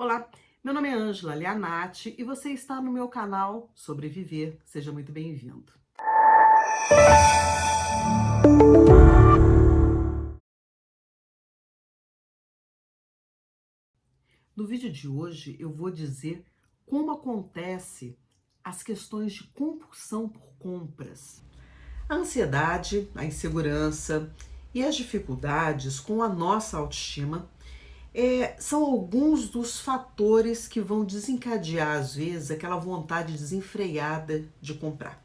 Olá, meu nome é Ângela Lianati e você está no meu canal Sobreviver. Seja muito bem-vindo. No vídeo de hoje eu vou dizer como acontece as questões de compulsão por compras. A ansiedade, a insegurança e as dificuldades com a nossa autoestima são alguns dos fatores que vão desencadear, às vezes, aquela vontade desenfreada de comprar.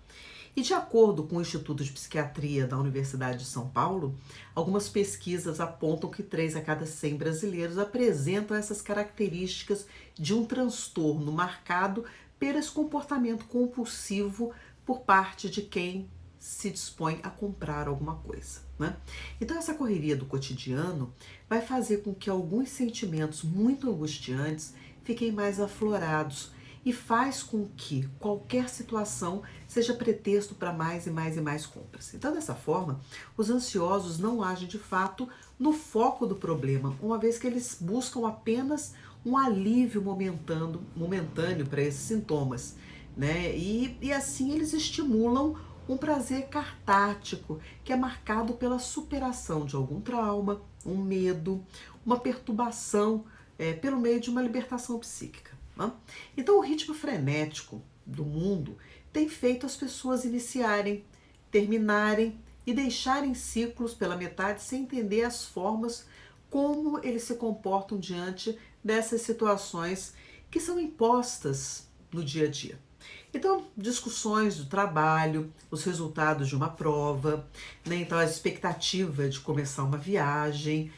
E de acordo com o Instituto de Psiquiatria da Universidade de São Paulo, algumas pesquisas apontam que 3 a cada 100 brasileiros apresentam essas características de um transtorno marcado por esse comportamento compulsivo por parte de quem se dispõe a comprar alguma coisa, né? Então essa correria do cotidiano vai fazer com que alguns sentimentos muito angustiantes fiquem mais aflorados e faz com que qualquer situação seja pretexto para mais e mais e mais compras. Então, dessa forma, os ansiosos não agem de fato no foco do problema, uma vez que eles buscam apenas um alívio momentâneo para esses sintomas, né? E assim eles estimulam um prazer cartático, que é marcado pela superação de algum trauma, um medo, uma perturbação, pelo meio de uma libertação psíquica. Né? Então, o ritmo frenético do mundo tem feito as pessoas iniciarem, terminarem e deixarem ciclos pela metade sem entender as formas como eles se comportam diante dessas situações que são impostas no dia a dia. Então, discussões do trabalho, os resultados de uma prova, né? Então, a expectativa de começar uma viagem,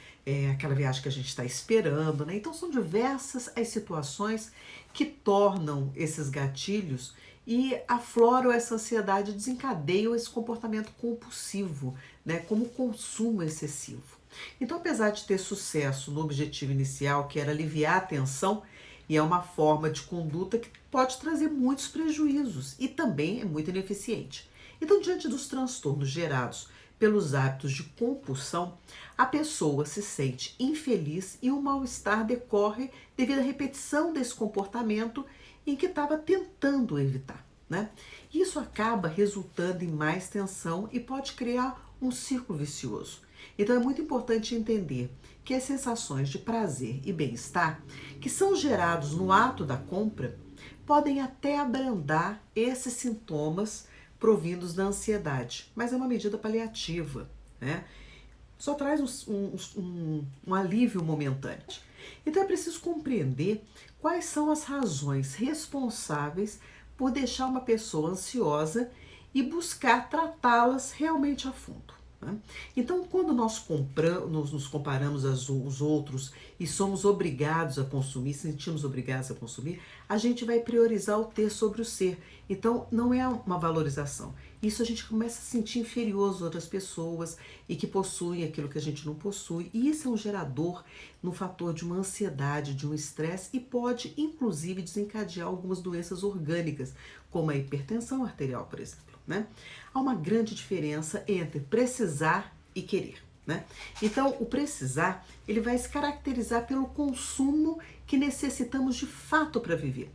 aquela viagem que a gente está esperando, né? Então, são diversas as situações que tornam esses gatilhos e afloram essa ansiedade, desencadeiam esse comportamento compulsivo, né? Como consumo excessivo. Então, apesar de ter sucesso no objetivo inicial, que era aliviar a tensão, e é uma forma de conduta que pode trazer muitos prejuízos e também é muito ineficiente. Então, diante dos transtornos gerados pelos hábitos de compulsão, a pessoa se sente infeliz e o mal-estar decorre devido à repetição desse comportamento em que estava tentando evitar, né? Isso acaba resultando em mais tensão e pode criar um círculo vicioso. Então é muito importante entender que as sensações de prazer e bem-estar que são gerados no ato da compra podem até abrandar esses sintomas provindos da ansiedade, mas é uma medida paliativa, né? Só traz um alívio momentâneo. Então é preciso compreender quais são as razões responsáveis por deixar uma pessoa ansiosa e buscar tratá-las realmente a fundo. Né? Então, quando nós nos comparamos aos outros e somos obrigados a consumir, sentimos obrigados a consumir, a gente vai priorizar o ter sobre o ser. Então, não é uma valorização. Isso a gente começa a sentir inferior às outras pessoas e que possuem aquilo que a gente não possui. E isso é um gerador, um fator de uma ansiedade, de um estresse e pode, inclusive, desencadear algumas doenças orgânicas, como a hipertensão arterial, por exemplo. Né? Há uma grande diferença entre precisar e querer. Né? Então, o precisar, ele vai se caracterizar pelo consumo que necessitamos de fato para viver.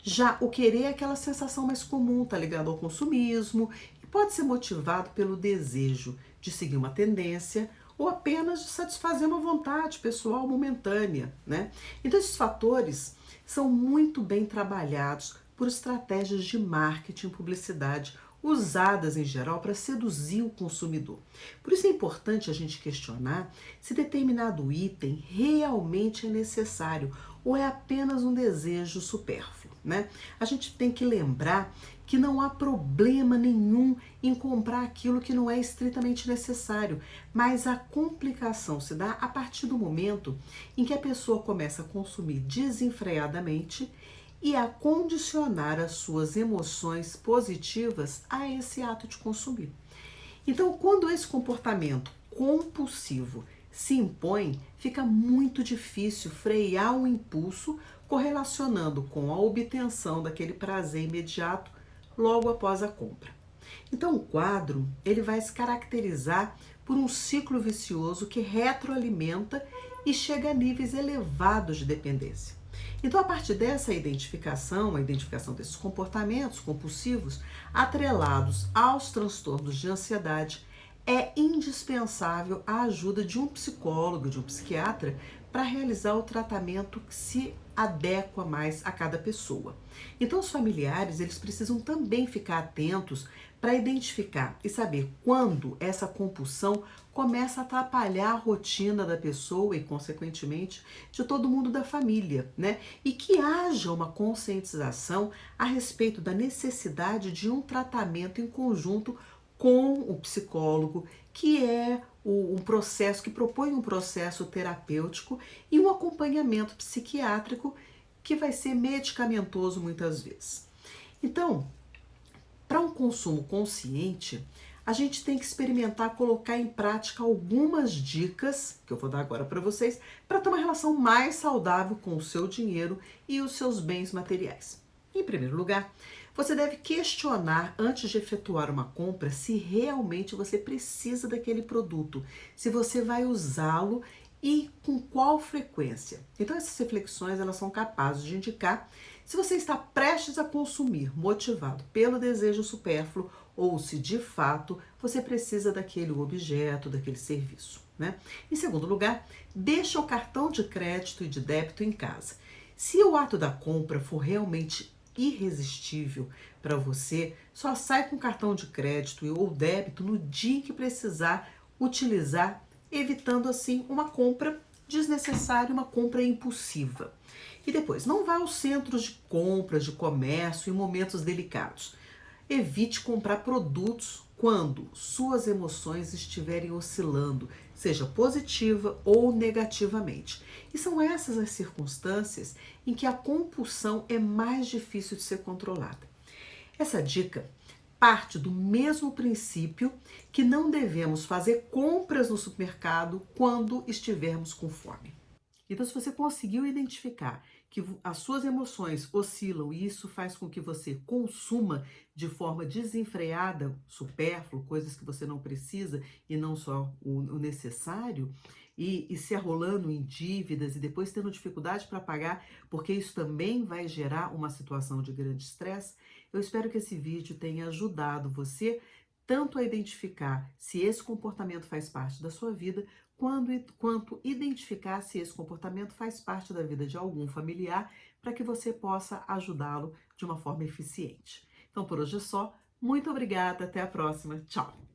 Já o querer é aquela sensação mais comum, tá ligado ao consumismo e pode ser motivado pelo desejo de seguir uma tendência ou apenas de satisfazer uma vontade pessoal momentânea, né? Então esses fatores são muito bem trabalhados por estratégias de marketing e publicidade usadas em geral para seduzir o consumidor. Por isso é importante a gente questionar se determinado item realmente é necessário ou é apenas um desejo supérfluo, né? A gente tem que lembrar que não há problema nenhum em comprar aquilo que não é estritamente necessário, mas a complicação se dá a partir do momento em que a pessoa começa a consumir desenfreadamente e a condicionar as suas emoções positivas a esse ato de consumir. Então, quando esse comportamento compulsivo se impõe, fica muito difícil frear o impulso correlacionando com a obtenção daquele prazer imediato logo após a compra. Então, o quadro ele vai se caracterizar por um ciclo vicioso que retroalimenta e chega a níveis elevados de dependência. Então, a partir dessa identificação, a identificação desses comportamentos compulsivos atrelados aos transtornos de ansiedade, é indispensável a ajuda de um psicólogo, de um psiquiatra, para realizar o tratamento que se adequa mais a cada pessoa. Então, os familiares, eles precisam também ficar atentos para identificar e saber quando essa compulsão começa a atrapalhar a rotina da pessoa e, consequentemente, de todo mundo da família, né? E que haja uma conscientização a respeito da necessidade de um tratamento em conjunto com o psicólogo, que é um processo, que propõe um processo terapêutico e um acompanhamento psiquiátrico que vai ser medicamentoso muitas vezes. Então, para um consumo consciente, a gente tem que experimentar colocar em prática algumas dicas, que eu vou dar agora para vocês, para ter uma relação mais saudável com o seu dinheiro e os seus bens materiais. Em primeiro lugar, você deve questionar antes de efetuar uma compra se realmente você precisa daquele produto, se você vai usá-lo e com qual frequência. Então essas reflexões, elas são capazes de indicar se você está prestes a consumir motivado pelo desejo supérfluo ou se de fato você precisa daquele objeto, daquele serviço, né? Em segundo lugar, deixa o cartão de crédito e de débito em casa. Se o ato da compra for realmente irresistível para você, só sai com cartão de crédito ou débito no dia que precisar utilizar, evitando assim uma compra desnecessária, uma compra impulsiva. E depois, não vá aos centros de compras, de comércio em momentos delicados. Evite comprar produtos quando suas emoções estiverem oscilando, seja positiva ou negativamente. E são essas as circunstâncias em que a compulsão é mais difícil de ser controlada. Essa dica parte do mesmo princípio que não devemos fazer compras no supermercado quando estivermos com fome. Então, se você conseguiu identificar que as suas emoções oscilam e isso faz com que você consuma de forma desenfreada, supérfluo, coisas que você não precisa e não só o necessário, e se arrolando em dívidas e depois tendo dificuldade para pagar, porque isso também vai gerar uma situação de grande estresse, eu espero que esse vídeo tenha ajudado você tanto a identificar se esse comportamento faz parte da sua vida, quanto identificar se esse comportamento faz parte da vida de algum familiar, para que você possa ajudá-lo de uma forma eficiente. Então, por hoje é só. Muito obrigada, até a próxima. Tchau!